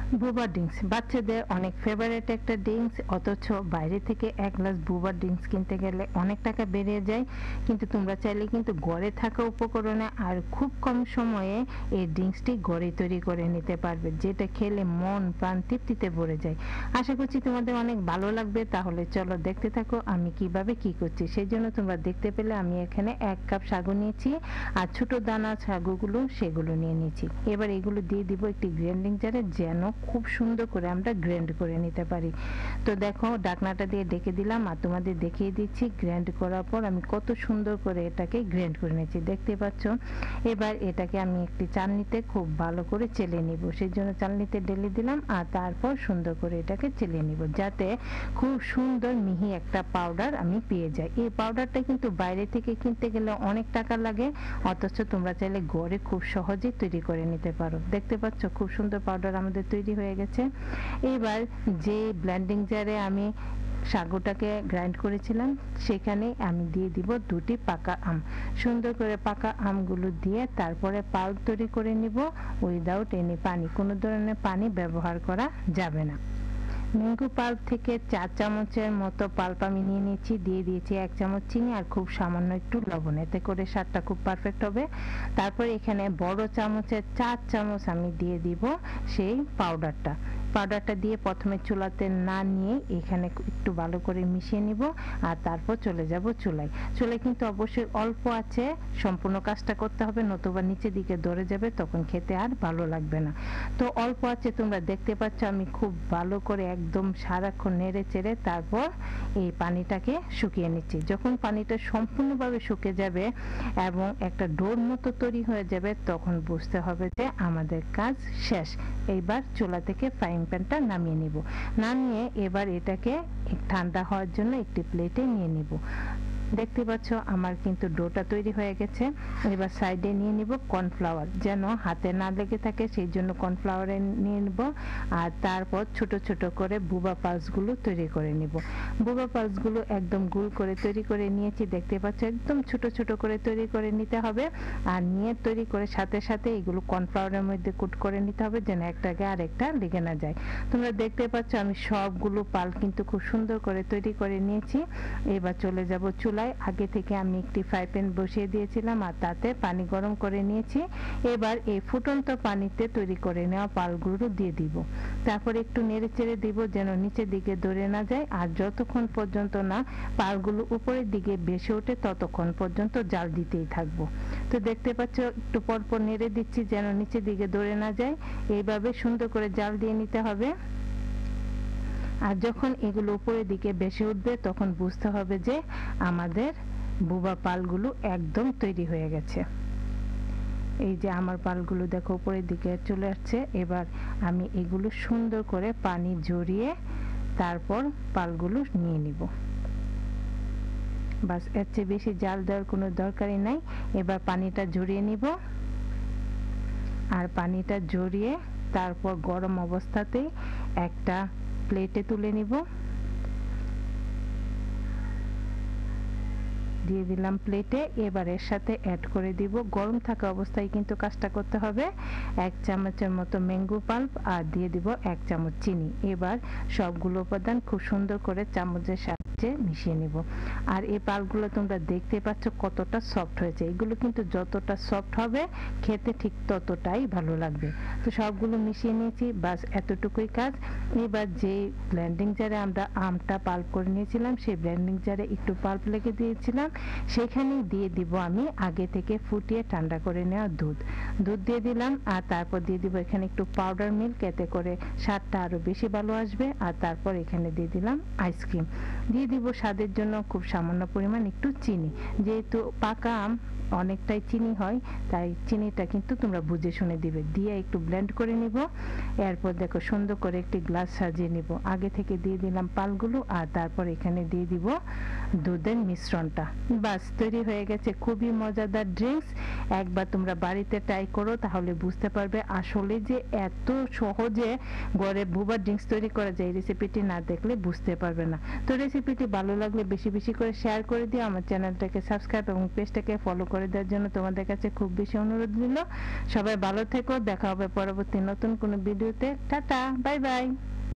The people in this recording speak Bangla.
বুবা ড্রিঙ্কস বাচ্চাদের অনেক ফেভারিট একটা ড্রিঙ্কস, অথচ বাইরে থেকে এক গ্লাস বুবা ড্রিঙ্কস কিনতে গেলে অনেক টাকা বেরিয়ে যায়। কিন্তু তোমরা চাইলে কিন্তু ঘরে থাকা উপকরণে আর খুব কম সময়ে এই ড্রিঙ্কসটি ঘরে তৈরি করে নিতে পারবে, যেটা খেলে মন প্রাণ তৃপ্তিতে ভরে যায়। আশা করছি তোমাদের অনেক ভালো লাগবে। তাহলে চলো দেখতে থাকো আমি কিভাবে কি করছি। সেই জন্য তোমরা দেখতে পেলে আমি এখানে 1 কাপ সাগু নিয়েছি, আর ছোট দানা সাগুগুলো সেগুলো নিয়ে নিয়েছি। এবার এগুলো দিয়ে দিব একটি গ্রাইন্ডিং জারে, যেন খুব সুন্দর করে আমরা গ্রাইন্ড করে নিতে পারি। তো দেখো ঢাকনাটা দিয়ে ঢেকে দিলাম, আর তোমাদের দেখিয়ে দিচ্ছি গ্রাইন্ড করার পর আমি কত সুন্দর করে এটাকে গ্রাইন্ড করে নিয়েছি, দেখতে পাচ্ছ। এবার এটাকে আমি একটি চালনিতে খুব ভালো করে চেলে নিব। সেই জন্য চালনিতে ঢেলে দিলাম, আর তারপর সুন্দর করে এটাকে চেলে নিব, যাতে খুব সুন্দর মিহি একটা পাউডার আমি পেয়ে যাই। এই পাউডারটা কিন্তু বাইরে থেকে কিনতে গেলে অনেক টাকা লাগে, অথচ তোমরা চাইলে ঘরে খুব সহজেই তৈরি করে নিতে পারো। দেখতে পাচ্ছ খুব সুন্দর পাউডার আমাদের তৈরি হয়ে গেছে। এবার যে ব্লেন্ডিং জারে আমি সাগুটাকে গ্রাইন্ড করেছিলাম, সেখানে আমি দিয়ে দিব 2টি পাকা আম। সুন্দর করে পাকা আমগুলো দিয়ে তারপরে পাল্প তৈরি করে নিব, উইদাউট এনি পানি। কোনো ধরনের পানি ব্যবহার করা যাবে না। ম্যাঙ্গো পাল্প থেকে 4 চামচের মতো পাল্প আমি নিয়ে নিয়েছি, দিয়ে দিয়েছি 1 চামচ চিনি আর খুব সামান্য একটু লবণ, এতে করে স্বাদটা খুব পারফেক্ট হবে। তারপর এখানে বড় চামচের 4 চামচ আমি দিয়ে দিব সেই পাউডারটা দিয়ে প্রথমে চুলাতে না নিয়ে এখানে একটু ভালো করে মিশিয়ে নিব, আর তারপর চলে যাব চুলায়। চুলায় কিন্তু অবশ্যই অল্প আছে সম্পূর্ণ কাজটা করতে হবে, নতুবা নিচের দিকে ধরে যাবে, তখন খেতে আর ভালো লাগবে না। তো অল্প আছে তোমরা দেখতে পাচ্ছ আমি খুব ভালো করে একদম সারাক্ষণ নেড়ে চেড়ে তারপর এই পানিটাকে শুকিয়ে নিচ্ছি। যখন পানিটা সম্পূর্ণভাবে শুকিয়ে যাবে এবং একটা ডোর মতো তৈরি হয়ে যাবে, তখন বুঝতে হবে যে আমাদের কাজ শেষ। এইবার চুলা থেকে ফ্রাইং প্যানটা নামিয়ে নিব। নামিয়ে এবার এটাকে ঠান্ডা হওয়ার জন্য একটি প্লেটে নিয়ে নিব। দেখতে পাচ্ছ আমার কিন্তু ডোটা তৈরি হয়ে গেছে। এবার সাইডে নিয়ে নিব কর্নফ্লাওয়ার, যেন হাতে না লেগে থাকে, সেই জন্য কর্নফ্লাওয়ারে নিয়ে নিব। আর তারপর ছোট ছোট করে বুবা পালসগুলো তৈরি করে নিব। বুবা পালসগুলো একদম গোল করে তৈরি করে নিয়েছি, দেখতে পাচ্ছ একদম ছোট ছোট করে তৈরি করে নিতে হবে। আর নিয়ে তৈরি করে সাথে সাথে এগুলো কর্নফ্লাওয়ারের মধ্যে কুট করে নিতে হবে, যেন একটাকে আরেকটা লেগে না যায়। তোমরা দেখতে পাচ্ছ আমি সবগুলো পাল কিন্তু খুব সুন্দর করে তৈরি করে নিয়েছি। এবার চলে যাব চুলা। আগে থেকে আমি একটি ফ্রাই প্যান বসিয়ে দিয়েছিলাম, আর তাতে পানি গরম করে নিয়েছি। এবার এই ফুটন্ত পানিতে তৈরি করে নেওয়া পালগুলো দিয়ে দিব। তারপর একটু নেড়ে চেড়ে দিব, যেন নিচের দিকে ধরে না যায়। আর যতক্ষণ পর্যন্ত না পালগুলো উপরের দিকে ভেসে ওঠে, ততক্ষণ পর্যন্ত জাল দিতেই থাকবো। তো দেখতে পাচ্ছ একটু পরপর নেড়ে দিচ্ছি, যেন নিচের দিকে ধরে না যায়। এইভাবে সুন্দর করে জাল দিয়ে নিতে হবে। আর যখন এগুলো উপরের দিকে ভেসে উঠবে, তখন বুঝতে হবে যে আমাদের বুবা পালগুলো একদম তৈরি হয়ে গেছে। এই যে আমার পালগুলো দেখো উপরের দিকে চলে আসছে। এবার আমি এগুলো সুন্দর করে পানি ঝরিয়ে তারপর পালগুলো নিয়ে নিব। বাস, এর চেয়ে বেশি জাল দেওয়ার কোনো দরকারই নাই। এবার পানিটা ঝরিয়ে নিব, আর পানিটা ঝরিয়ে তারপর গরম অবস্থাতেই একটা প্লেটে তুলে নিব। দিয়ে দিলাম প্লেটে। এবার এর সাথে অ্যাড করে দিব, গরম থাকা অবস্থায় কিন্তু কাজটা করতে হবে, 1 চামচের মতো ম্যাঙ্গো পাল্প, আর দিয়ে দিব 1 চামচ চিনি। এবার সবগুলো উপাদান খুব সুন্দর করে চামচের সাহায্যে মিশিয়ে নিব। আর এই পালগুলো তোমরা দেখতে পাচ্ছ কতটা সফট হয়েছে। এগুলো কিন্তু যতটা সফট হবে খেতে ঠিক ততটাই ভালো লাগবে। তো সবগুলো মিশিয়ে নিয়েছি, বাস এতটুকুই কাজ। এবার যে ব্লেন্ডিং জারে আমরা আমটা পাল্প করে নিয়েছিলাম, সেই ব্লেন্ডিং জারে একটু পাল্প লেগে দিয়েছিলাম, সেখানে দিয়ে দিব আমি আগে থেকে ফুটিয়ে ঠান্ডা করে নেওয়া দুধ দিয়ে দিলাম। আর তারপর দিয়ে দিব এখানে একটু পাউডার মিল্ক, এতে করে স্বাদটা আরো বেশি ভালো আসবে। আর তারপর এখানে দিয়ে দিলাম আইসক্রিম, দিয়ে দিব স্বাদের জন্য খুব সামান্য পরিমাণ একটু চিনি। যেহেতু পাকা আম অনেকটাই চিনি হয়, তাই চিনিটা কিন্তু তোমরা বুঝে শুনে দিবে। দিয়ে একটু ব্লেন্ড করে নিব। এরপর দেখো সুন্দর করে একটি গ্লাস সাজিয়ে নিব। আগে থেকে দিয়ে দিলাম পালগুলো, আর তারপর এখানে দিয়ে দিব দুধের মিশ্রণটা। বাস, তৈরি হয়ে গেছে খুবই মজাদার ড্রিঙ্কস। একবার তোমরা বাড়িতে ট্রাই করো, তাহলে বুঝতে পারবে আসলে যে এত সহজে ঘরে বুবা ড্রিঙ্কস তৈরি করা যায়। রেসিপিটি না দেখলে বুঝতে পারবে না। তো রেসিপিটি ভিডিওটি ভালো লাগলে বেশি বেশি করে শেয়ার করে দিও। আমার চ্যানেলটাকে সাবস্ক্রাইব এবং পেজটাকে ফলো করে দেওয়ার জন্য তোমাদের কাছে খুব বেশি অনুরোধ রইল। সবাই ভালো থেকো, দেখা হবে পরবর্তী নতুন কোনো ভিডিওতে। Tata, bye bye.